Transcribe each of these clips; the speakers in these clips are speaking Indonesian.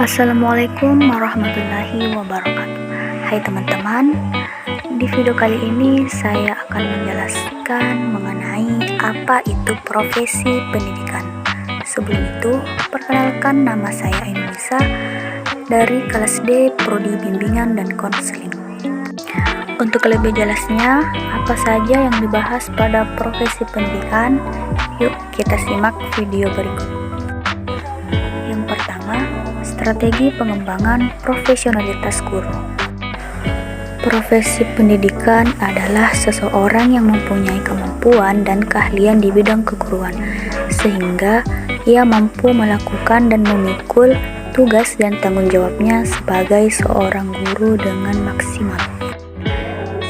Assalamualaikum warahmatullahi wabarakatuh. Hai teman-teman, di video kali ini saya akan menjelaskan mengenai apa itu profesi pendidikan. Sebelum itu, perkenalkan, nama saya Indonesia dari kelas D Prodi Bimbingan dan Konseling. Untuk lebih jelasnya, apa saja yang dibahas pada profesi pendidikan, yuk kita simak video berikut. Yang pertama, strategi pengembangan profesionalitas guru. Profesi pendidikan adalah seseorang yang mempunyai kemampuan dan keahlian di bidang keguruan, sehingga ia mampu melakukan dan memikul tugas dan tanggung jawabnya sebagai seorang guru dengan maksimal.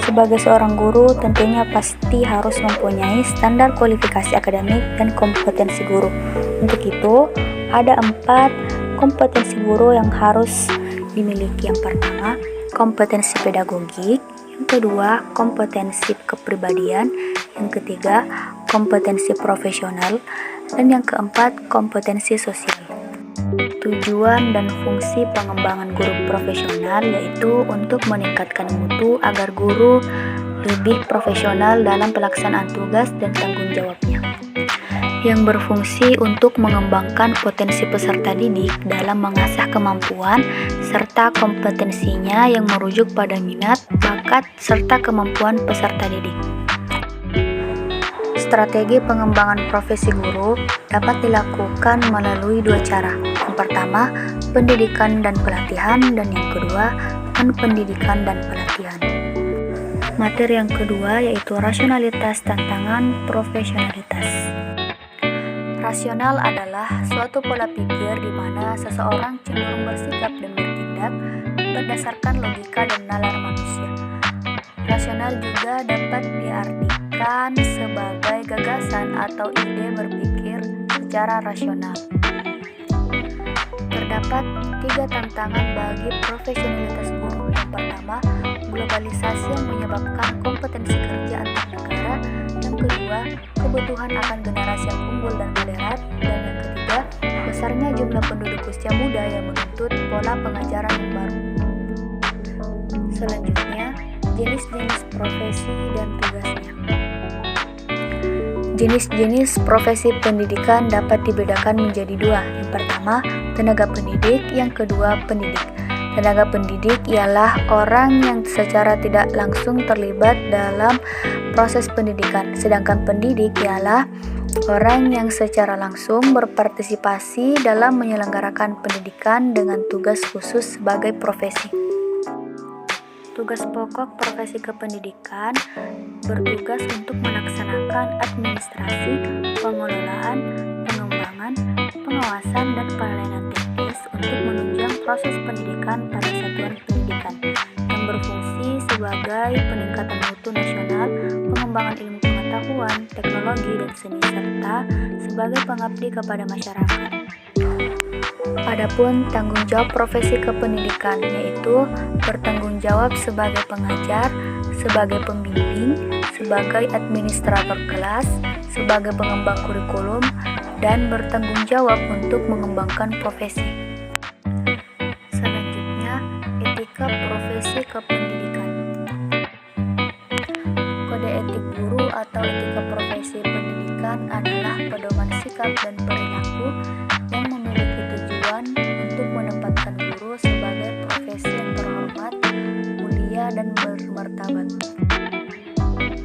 Sebagai seorang guru, tentunya pasti harus mempunyai standar kualifikasi akademik dan kompetensi guru. Untuk itu, ada 4 kompetensi guru yang harus dimiliki. Yang pertama, kompetensi pedagogik. Yang kedua, kompetensi kepribadian. Yang ketiga, kompetensi profesional. Dan yang keempat, kompetensi sosial. Tujuan dan fungsi pengembangan guru profesional yaitu untuk meningkatkan mutu agar guru lebih profesional dalam pelaksanaan tugas dan tanggung jawabnya, yang berfungsi untuk mengembangkan potensi peserta didik dalam mengasah kemampuan serta kompetensinya yang merujuk pada minat, bakat, serta kemampuan peserta didik. Strategi pengembangan profesi guru dapat dilakukan melalui 2 cara. Yang pertama, pendidikan dan pelatihan, dan yang kedua, pendidikan dan pelatihan. Materi yang kedua yaitu rasionalitas tantangan profesionalitas. Rasional adalah suatu pola pikir di mana seseorang cenderung bersikap dan bertindak berdasarkan logika dan nalar manusia. Rasional juga dapat diartikan sebagai gagasan atau ide berpikir secara rasional. Terdapat 3 tantangan bagi profesionalitas guru. Yang pertama, globalisasi yang menyebabkan kompetensi kerja antar negara. Yang kedua, kebutuhan akan generasi yang unggul dan moderat. Dan yang ketiga, besarnya jumlah penduduk usia muda yang menuntut pola pengajaran yang baru. Selanjutnya, jenis-jenis profesi dan tugasnya. Jenis-jenis profesi pendidikan dapat dibedakan menjadi 2. Yang pertama, tenaga pendidik. Yang kedua, pendidik. Tenaga pendidik ialah orang yang secara tidak langsung terlibat dalam proses pendidikan, sedangkan pendidik ialah orang yang secara langsung berpartisipasi dalam menyelenggarakan pendidikan dengan tugas khusus sebagai profesi. Tugas pokok profesi kependidikan bertugas untuk melaksanakan administrasi, pengelolaan, pengembangan, pengawasan, dan pelayanan teknis untuk menunjang proses pendidikan pada satuan pendidikan, yang berfungsi sebagai peningkatan mutu nasional, pengembangan ilmu pengetahuan, teknologi, dan seni, serta sebagai pengabdi kepada masyarakat. Adapun tanggung jawab profesi kependidikan yaitu bertanggung jawab sebagai pengajar, sebagai pembimbing, sebagai administrator kelas, sebagai pengembang kurikulum, dan bertanggung jawab untuk mengembangkan profesi. Selanjutnya, etika profesi kependidikan. Kode etik guru atau etika profesi pendidikan adalah pedoman sikap dan perilaku yang memiliki tujuan untuk menempatkan guru sebagai profesi yang terhormat, mulia, dan bermartabat.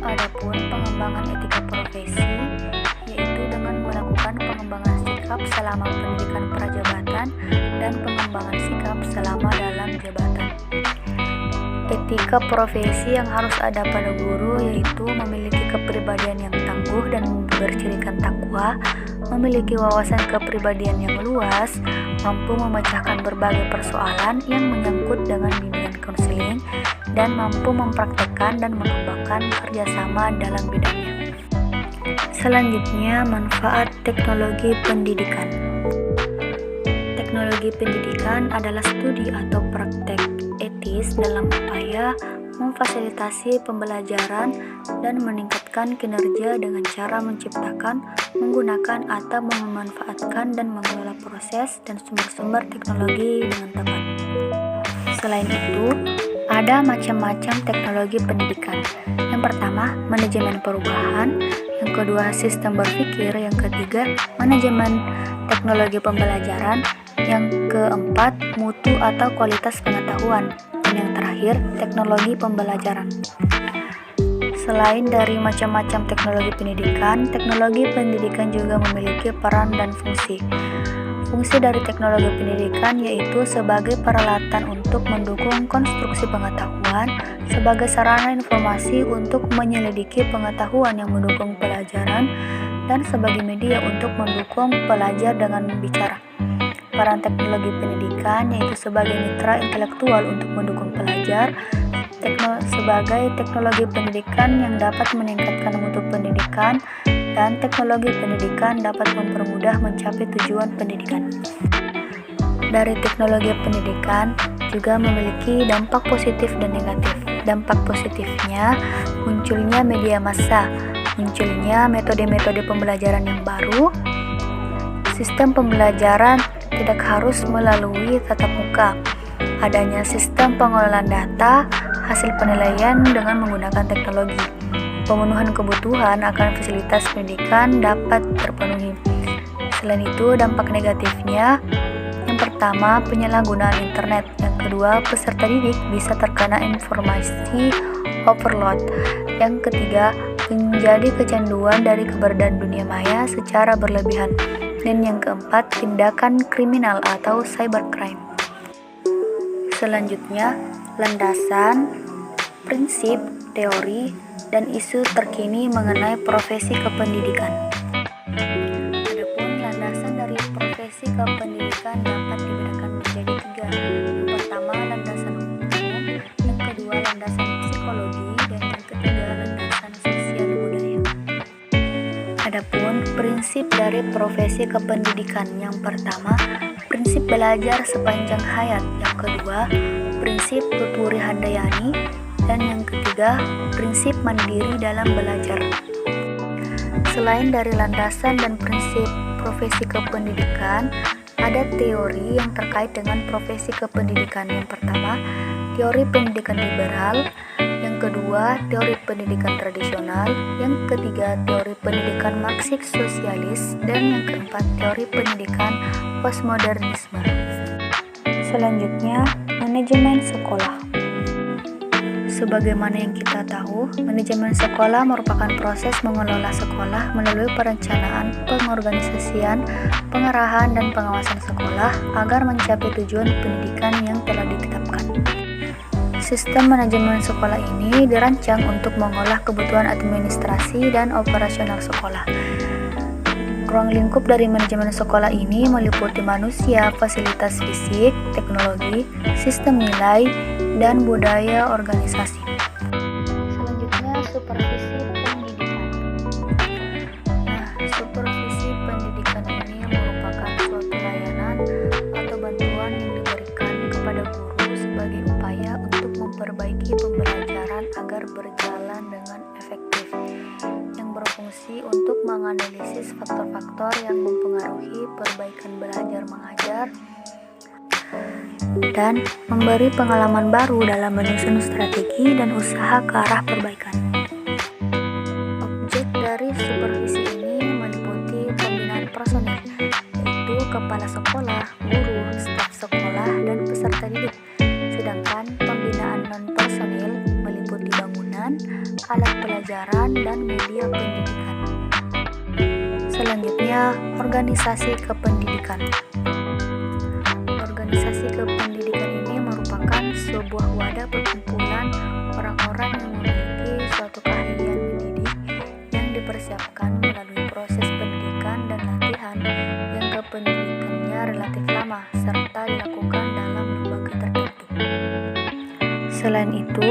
Adapun pengembangan etika profesi yaitu dengan melakukan pengembangan sikap selama pendidikan prajabatan dan pengembangan sikap selama dalam jabatan. Etika profesi yang harus ada pada guru yaitu memiliki kepribadian yang tangguh dan bercirikan takwa, memiliki wawasan kepribadian yang luas, mampu memecahkan berbagai persoalan yang menyangkut dengan bimbingan konseling, dan mampu mempraktekkan dan mengembangkan kerjasama dalam bidangnya. Selanjutnya, manfaat teknologi pendidikan. Teknologi pendidikan adalah studi atau praktek etis dalam upaya memfasilitasi pembelajaran dan meningkatkan meningkatkan kinerja dengan cara menciptakan, menggunakan atau memanfaatkan dan mengelola proses dan sumber-sumber teknologi dengan tepat. Selain itu, ada macam-macam teknologi pendidikan. Yang pertama, manajemen perubahan. Yang kedua, sistem berpikir. Yang ketiga, manajemen teknologi pembelajaran. Yang keempat, mutu atau kualitas pengetahuan. Dan yang terakhir, teknologi pembelajaran. Selain dari macam-macam teknologi pendidikan juga memiliki peran dan fungsi. Fungsi dari teknologi pendidikan yaitu sebagai peralatan untuk mendukung konstruksi pengetahuan, sebagai sarana informasi untuk menyelidiki pengetahuan yang mendukung pelajaran, dan sebagai media untuk mendukung pelajar dengan bicara. Peran teknologi pendidikan yaitu sebagai mitra intelektual untuk mendukung pelajar, sebagai teknologi pendidikan yang dapat meningkatkan mutu pendidikan, dan teknologi pendidikan dapat mempermudah mencapai tujuan pendidikan. Dari teknologi pendidikan juga memiliki dampak positif dan negatif. Dampak positifnya, munculnya media massa, munculnya metode-metode pembelajaran yang baru, sistem pembelajaran tidak harus melalui tatap muka, adanya sistem pengelolaan data, hasil penilaian dengan menggunakan teknologi. Pemenuhan kebutuhan akan fasilitas pendidikan dapat terpenuhi. Selain itu, dampak negatifnya, yang pertama, penyalahgunaan internet. Yang kedua, peserta didik bisa terkena informasi overload. Yang ketiga, menjadi kecanduan dari keberadaan dunia maya secara berlebihan. Dan yang keempat, tindakan kriminal atau cybercrime. Selanjutnya, landasan, prinsip, teori, dan isu terkini mengenai profesi kependidikan. Adapun landasan dari profesi kependidikan dapat dibedakan menjadi tiga. Yang pertama, landasan hukum, yang kedua, landasan psikologi, dan yang ketiga, landasan sosial budaya. Adapun prinsip dari profesi kependidikan, yang pertama, prinsip belajar sepanjang hayat, yang kedua, prinsip tuturi handayani, dan yang ketiga, prinsip mandiri dalam belajar. Selain dari landasan dan prinsip profesi kependidikan, ada teori yang terkait dengan profesi kependidikan. Yang pertama, teori pendidikan liberal, yang kedua, teori pendidikan tradisional, yang ketiga, teori pendidikan Marxis sosialis, dan yang keempat, teori pendidikan postmodernisme. Selanjutnya, manajemen sekolah. Sebagaimana yang kita tahu, manajemen sekolah merupakan proses mengelola sekolah melalui perencanaan, pengorganisasian, pengarahan, dan pengawasan sekolah agar mencapai tujuan pendidikan yang telah ditetapkan. Sistem manajemen sekolah ini dirancang untuk mengolah kebutuhan administrasi dan operasional sekolah. Ruang lingkup dari manajemen sekolah ini meliputi manusia, fasilitas fisik, teknologi, sistem nilai, dan budaya organisasi. Selanjutnya, supervisi pendidikan. Supervisi pendidikan ini merupakan suatu layanan atau bantuan yang diberikan kepada guru sebagai upaya untuk memperbaiki pembelajaran agar berjalan dengan efektif, yang berfungsi untuk menganalisis faktor-faktor yang mempengaruhi perbaikan belajar mengajar dan memberi pengalaman baru dalam menyusun strategi dan usaha ke arah perbaikan. Objek dari supervisi ini meliputi pembinaan personil, yaitu kepala sekolah, guru, staf sekolah, dan peserta didik. Sedangkan pembinaan non-personil meliputi bangunan, alat pelajaran, dan media pendidikan. Selanjutnya, organisasi kependidikan. Organisasi kependidikan ini merupakan sebuah wadah perkumpulan orang-orang yang memiliki suatu keahlian mendidik yang dipersiapkan melalui proses pendidikan dan latihan yang kependidikannya relatif lama serta dilakukan dalam lembaga tertentu. Selain itu,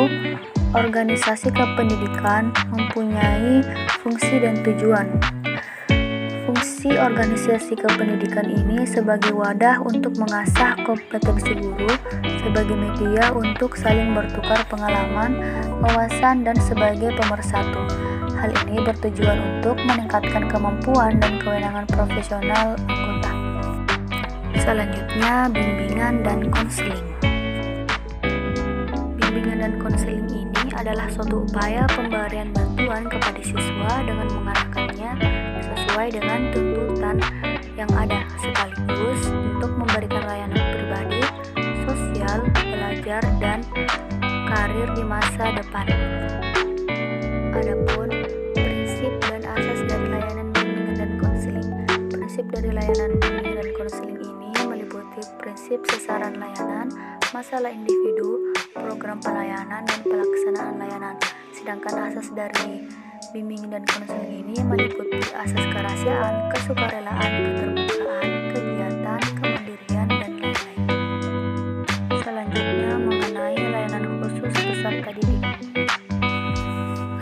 organisasi kependidikan mempunyai fungsi dan tujuan. Fungsi organisasi kependidikan ini sebagai wadah untuk mengasah kompetensi guru, sebagai media untuk saling bertukar pengalaman, wawasan, dan sebagai pemersatu. Hal ini bertujuan untuk meningkatkan kemampuan dan kewenangan profesional anggota. Selanjutnya, bimbingan dan konseling. Bimbingan dan konseling ini adalah suatu upaya pemberian bantuan kepada siswa dengan mengarahkannya sesuai dengan tuntutan yang ada, sekaligus untuk memberikan layanan pribadi, sosial, belajar, dan karir di masa depan. Adapun prinsip dan asas dari layanan bimbingan dan konseling. Prinsip dari layanan bimbingan dan konseling ini meliputi prinsip sasaran layanan, masalah individu, program pelayanan, dan pelaksanaan layanan. Sedangkan asas dari bimbingan dan konseling ini meliputi asas kerahasiaan, kesukarelaan, keterbukaan, kegiatan, kemandirian, dan lain-lain. Selanjutnya mengenai layanan khusus peserta didik.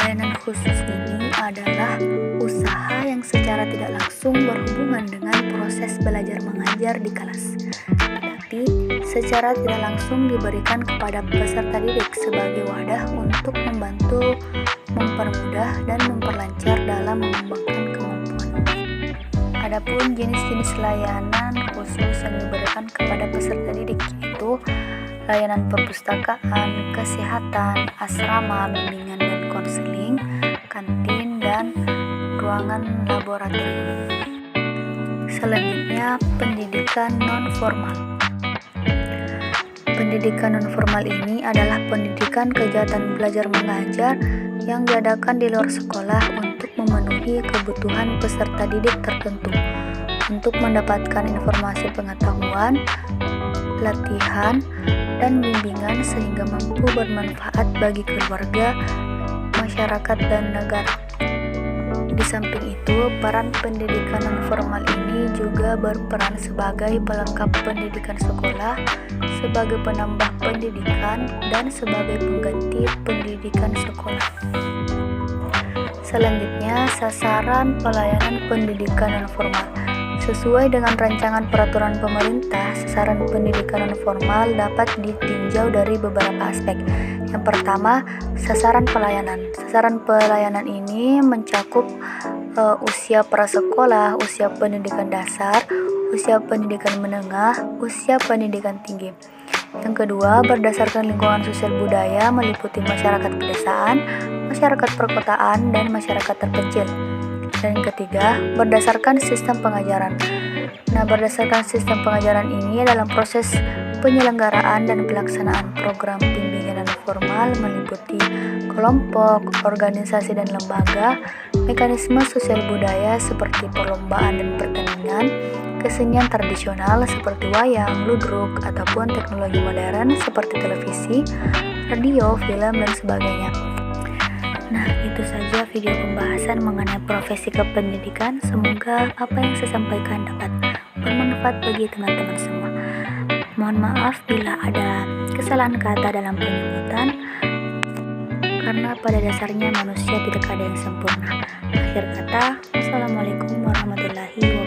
Layanan khusus ini adalah usaha yang secara tidak langsung berhubungan dengan proses belajar mengajar di kelas, tetapi secara tidak langsung diberikan kepada peserta didik sebagai wadah untuk membantu, mempermudah, dan memperlancar dalam mengembangkan kemampuan. Adapun jenis-jenis layanan khusus yang diberikan kepada peserta didik yaitu layanan perpustakaan, kesehatan, asrama, bimbingan dan konseling, kantin, dan ruangan laboratorium. Selanjutnya, pendidikan non-formal. Pendidikan non-formal ini adalah pendidikan kegiatan belajar mengajar yang diadakan di luar sekolah untuk memenuhi kebutuhan peserta didik tertentu, untuk mendapatkan informasi pengetahuan, latihan, dan bimbingan sehingga mampu bermanfaat bagi keluarga, masyarakat, dan negara. Di samping itu, peran pendidikan non-formal ini juga berperan sebagai pelengkap pendidikan sekolah, sebagai penambah pendidikan, dan sebagai pengganti pendidikan sekolah. Selanjutnya, sasaran pelayanan pendidikan non-formal. Sesuai dengan rancangan peraturan pemerintah, sasaran pendidikan non-formal dapat ditinjau dari beberapa aspek. Yang pertama, sasaran pelayanan. Sasaran pelayanan ini mencakup usia prasekolah, usia pendidikan dasar, usia pendidikan menengah, usia pendidikan tinggi. Yang kedua, berdasarkan lingkungan sosial budaya meliputi masyarakat pedesaan, masyarakat perkotaan, dan masyarakat terpencil. Dan yang ketiga, berdasarkan sistem pengajaran. Nah, berdasarkan sistem pengajaran ini dalam proses penyelenggaraan dan pelaksanaan program bimbingan non-formal meliputi kelompok, organisasi, dan lembaga, mekanisme sosial budaya seperti perlombaan dan pertandingan, kesenian tradisional seperti wayang, ludruk, ataupun teknologi modern seperti televisi, radio, film, dan sebagainya. Nah, itu saja video pembahasan mengenai profesi kependidikan. Semoga apa yang saya sampaikan dapat bermanfaat bagi teman-teman semua. Mohon maaf bila ada kesalahan kata dalam penyebutan, karena pada dasarnya manusia tidak ada yang sempurna. Akhir kata, wassalamualaikum warahmatullahi wabarakatuh.